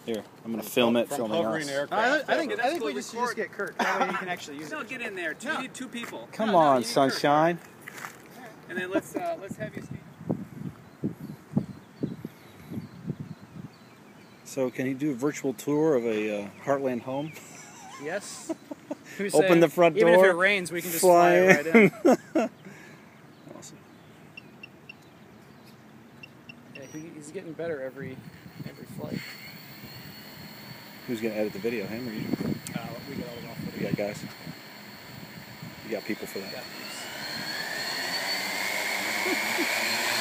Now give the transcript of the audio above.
Here, I'm going to film it, filming us. I think we just get Kurt. That way he can actually use it. No, get in there. You need two people. Come on, sunshine. And then let's have you speak. So, can you do a virtual tour of a Heartland home? Yes. Open the front door. Even if it rains, we can just fly right in. Awesome. Yeah, he's getting better every flight. Who's going to edit the video, him or you? We got all off. You got guys? You got people for that? Yeah.